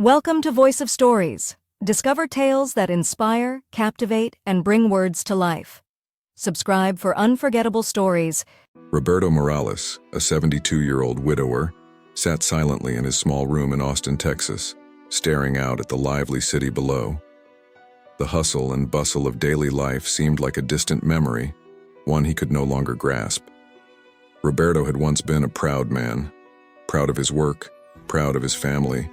Welcome to Voice of Stories. Discover tales that inspire, captivate, and bring words to life. Subscribe for unforgettable stories. Roberto Morales, a 72-year-old widower, sat silently in his small room in Austin, Texas, staring out at the lively city below. The hustle and bustle of daily life seemed like a distant memory, one he could no longer grasp. Roberto had once been a proud man, proud of his work, proud of his family,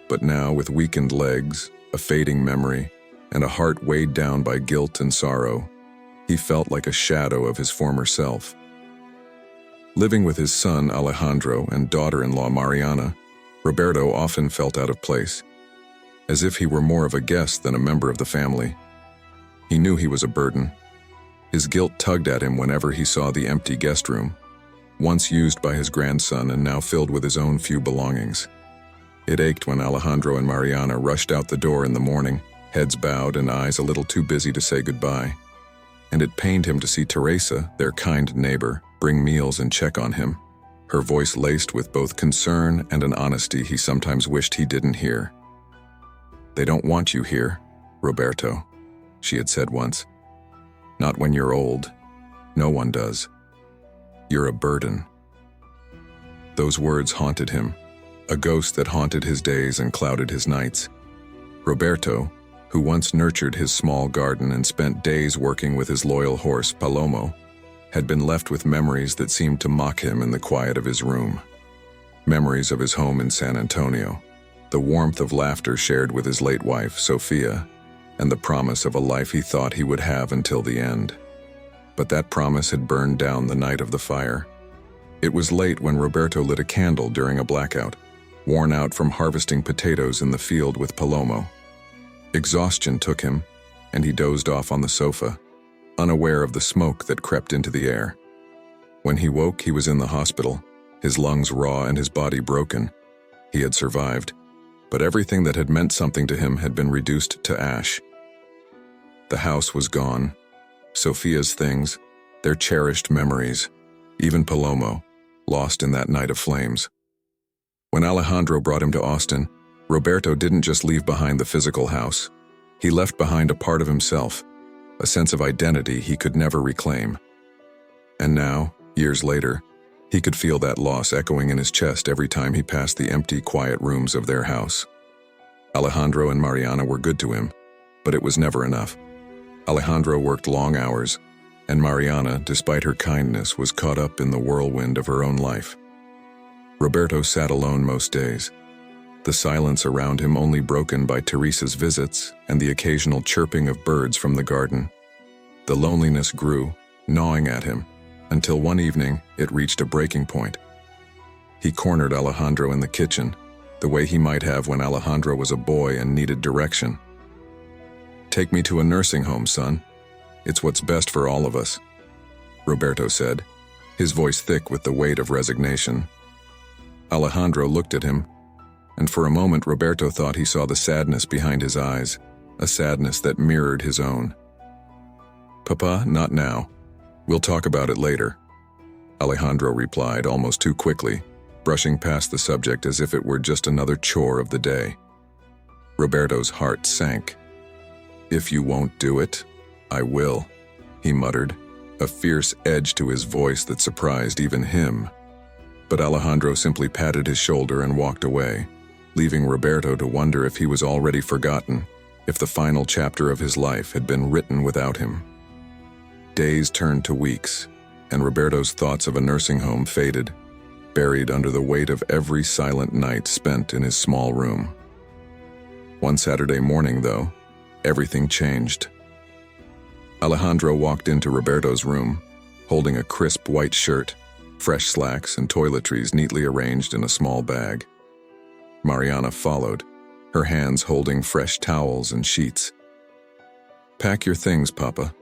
but now, with weakened legs, a fading memory, and a heart weighed down by guilt and sorrow, he felt like a shadow of his former self. Living with his son Alejandro and daughter-in-law Mariana, Roberto often felt out of place, as if he were more of a guest than a member of the family. He knew he was a burden. His guilt tugged at him whenever he saw the empty guest room, once used by his grandson and now filled with his own few belongings. It ached when Alejandro and Mariana rushed out the door in the morning, heads bowed and eyes a little too busy to say goodbye. And it pained him to see Teresa, their kind neighbor, bring meals and check on him, her voice laced with both concern and an honesty he sometimes wished he didn't hear. "They don't want you here, Roberto," she had said once. "Not when you're old. No one does. You're a burden." Those words haunted him, a ghost that haunted his days and clouded his nights. Roberto, who once nurtured his small garden and spent days working with his loyal horse Palomo, had been left with memories that seemed to mock him in the quiet of his room. Memories of his home in San Antonio, the warmth of laughter shared with his late wife, Sofia, and the promise of a life he thought he would have until the end. But that promise had burned down the night of the fire. It was late when Roberto lit a candle during a blackout, worn out from harvesting potatoes in the field with Palomo. Exhaustion took him, and he dozed off on the sofa, unaware of the smoke that crept into the air. When he woke, he was in the hospital, his lungs raw and his body broken. He had survived, but everything that had meant something to him had been reduced to ash. The house was gone, Sofia's things, their cherished memories, even Palomo, lost in that night of flames. When Alejandro brought him to Austin, Roberto didn't just leave behind the physical house. He left behind a part of himself, a sense of identity he could never reclaim. And now, years later, he could feel that loss echoing in his chest every time he passed the empty, quiet rooms of their house. Alejandro and Mariana were good to him, but it was never enough. Alejandro worked long hours, and Mariana, despite her kindness, was caught up in the whirlwind of her own life. Roberto sat alone most days, the silence around him only broken by Teresa's visits and the occasional chirping of birds from the garden. The loneliness grew, gnawing at him, until one evening it reached a breaking point. He cornered Alejandro in the kitchen, the way he might have when Alejandro was a boy and needed direction. "Take me to a nursing home, son. It's what's best for all of us," Roberto said, his voice thick with the weight of resignation. Alejandro looked at him, and for a moment Roberto thought he saw the sadness behind his eyes, a sadness that mirrored his own. "Papa, not now. We'll talk about it later," Alejandro replied almost too quickly, brushing past the subject as if it were just another chore of the day. Roberto's heart sank. "If you won't do it, I will," he muttered, a fierce edge to his voice that surprised even him. But Alejandro simply patted his shoulder and walked away, leaving Roberto to wonder if he was already forgotten, if the final chapter of his life had been written without him. Days turned to weeks, and Roberto's thoughts of a nursing home faded, buried under the weight of every silent night spent in his small room. One Saturday morning, though, everything changed. Alejandro walked into Roberto's room, holding a crisp white shirt, fresh slacks and toiletries neatly arranged in a small bag. Mariana followed, her hands holding fresh towels and sheets. "Pack your things, Papa,"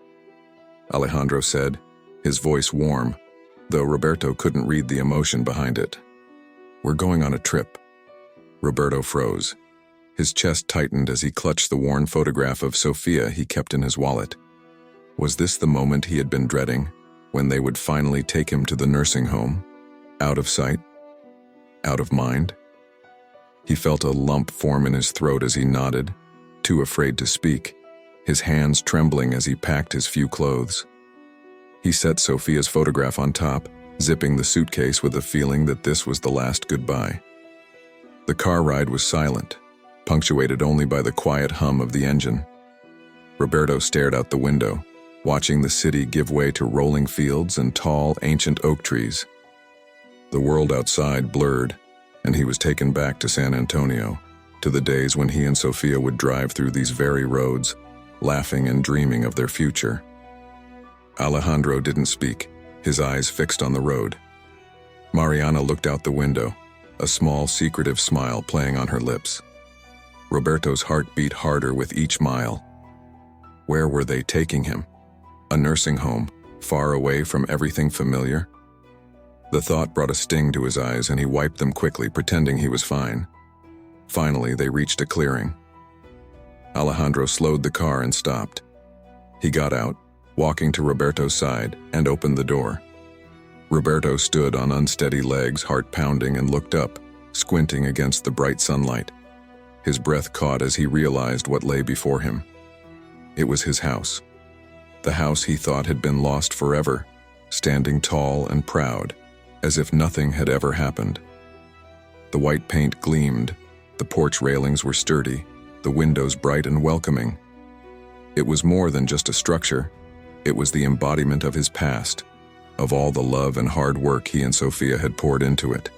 Alejandro said, his voice warm, though Roberto couldn't read the emotion behind it. "We're going on a trip." Roberto froze. His chest tightened as he clutched the worn photograph of Sofia he kept in his wallet. Was this the moment he had been dreading, when they would finally take him to the nursing home, out of sight, out of mind? He felt a lump form in his throat as he nodded, too afraid to speak, his hands trembling as he packed his few clothes. He set Sophia's photograph on top, zipping the suitcase with a feeling that this was the last goodbye. The car ride was silent, punctuated only by the quiet hum of the engine. Roberto stared out the window, watching the city give way to rolling fields and tall, ancient oak trees. The world outside blurred, and he was taken back to San Antonio, to the days when he and Sofia would drive through these very roads, laughing and dreaming of their future. Alejandro didn't speak, his eyes fixed on the road. Mariana looked out the window, a small, secretive smile playing on her lips. Roberto's heart beat harder with each mile. Where were they taking him? A nursing home, far away from everything familiar? The thought brought a sting to his eyes, and he wiped them quickly, pretending he was fine. Finally, they reached a clearing. Alejandro slowed the car and stopped. He got out, walking to Roberto's side, and opened the door. Roberto stood on unsteady legs, heart pounding, and looked up, squinting against the bright sunlight. His breath caught as he realized what lay before him. It was his house. The house he thought had been lost forever, standing tall and proud, as if nothing had ever happened. The white paint gleamed, the porch railings were sturdy, the windows bright and welcoming. It was more than just a structure. It was the embodiment of his past, of all the love and hard work he and Sofia had poured into it.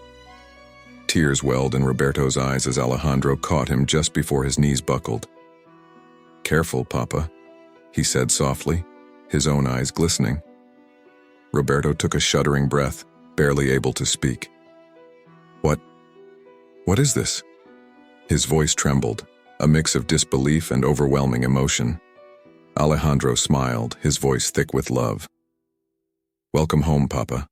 Tears welled in Roberto's eyes as Alejandro caught him just before his knees buckled. "Careful, Papa," he said softly, his own eyes glistening. Roberto took a shuddering breath, barely able to speak. What is this?" His voice trembled, a mix of disbelief and overwhelming emotion. Alejandro smiled, his voice thick with love. "Welcome home, Papa."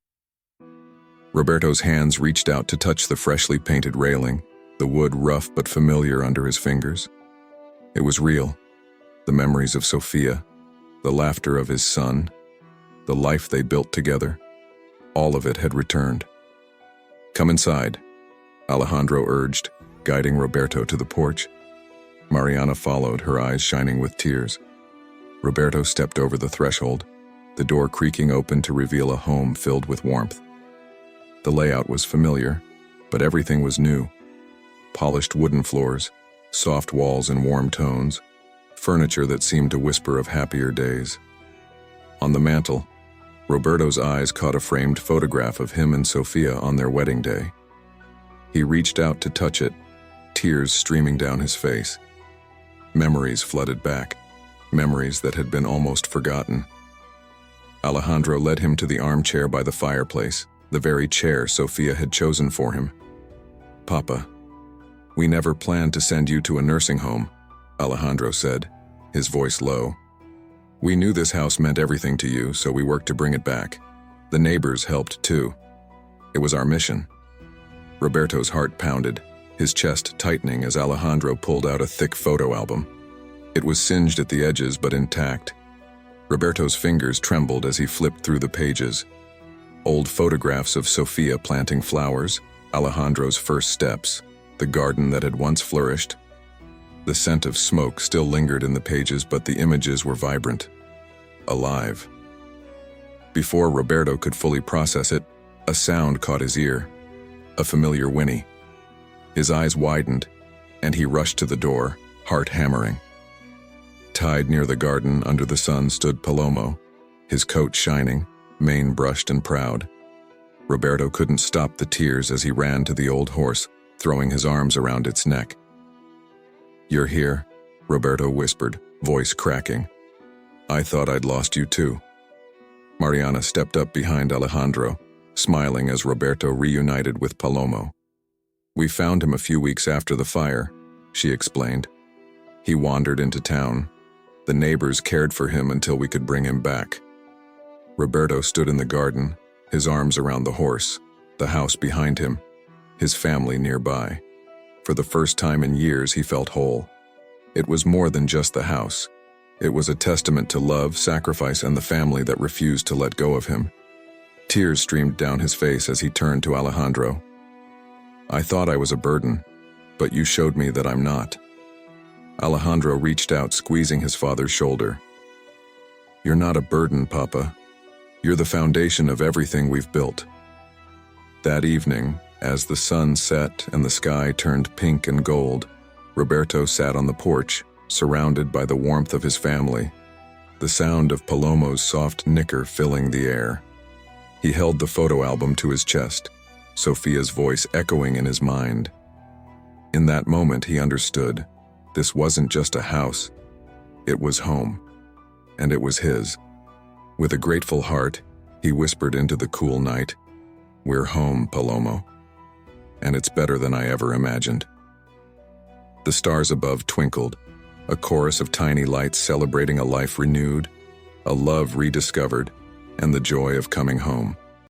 Roberto's hands reached out to touch the freshly painted railing, the wood rough but familiar under his fingers. It was real. The memories of Sofia, the laughter of his son, the life they built together, all of it had returned. "Come inside," Alejandro urged, guiding Roberto to the porch. Mariana followed, her eyes shining with tears. Roberto stepped over the threshold, the door creaking open to reveal a home filled with warmth. The layout was familiar, but everything was new. Polished wooden floors, soft walls and warm tones, furniture that seemed to whisper of happier days. On the mantel, Roberto's eyes caught a framed photograph of him and Sofia on their wedding day. He reached out to touch it, tears streaming down his face. Memories flooded back, memories that had been almost forgotten. Alejandro led him to the armchair by the fireplace, the very chair Sofia had chosen for him. "Papa, we never planned to send you to a nursing home," Alejandro said, his voice low. "We knew this house meant everything to you, so we worked to bring it back. The neighbors helped too. It was our mission." Roberto's heart pounded, his chest tightening as Alejandro pulled out a thick photo album. It was singed at the edges but intact. Roberto's fingers trembled as he flipped through the pages. Old photographs of Sofia planting flowers, Alejandro's first steps, the garden that had once flourished. The scent of smoke still lingered in the pages, but the images were vibrant, alive. Before Roberto could fully process it, a sound caught his ear, a familiar whinny. His eyes widened, and he rushed to the door, heart hammering. Tied near the garden under the sun stood Palomo, his coat shining, mane brushed and proud. Roberto couldn't stop the tears as he ran to the old horse, throwing his arms around its neck. "You're here," Roberto whispered, voice cracking. "I thought I'd lost you too." Mariana stepped up behind Alejandro, smiling as Roberto reunited with Palomo. "We found him a few weeks after the fire," she explained. "He wandered into town. The neighbors cared for him until we could bring him back." Roberto stood in the garden, his arms around the horse, the house behind him, his family nearby. For the first time in years, he felt whole. It was more than just the house. It was a testament to love, sacrifice, and the family that refused to let go of him. Tears streamed down his face as he turned to Alejandro. "I thought I was a burden. but you showed me that I'm not." Alejandro reached out, squeezing his father's shoulder. "You're not a burden, Papa. You're the foundation of everything we've built." That evening, as the sun set and the sky turned pink and gold, Roberto sat on the porch, surrounded by the warmth of his family, the sound of Palomo's soft nicker filling the air. He held the photo album to his chest, Sophia's voice echoing in his mind. In that moment, he understood. This wasn't just a house. It was home. And it was his. With a grateful heart, he whispered into the cool night, "We're home, Palomo. And it's better than I ever imagined." The stars above twinkled, a chorus of tiny lights celebrating a life renewed, a love rediscovered, and the joy of coming home.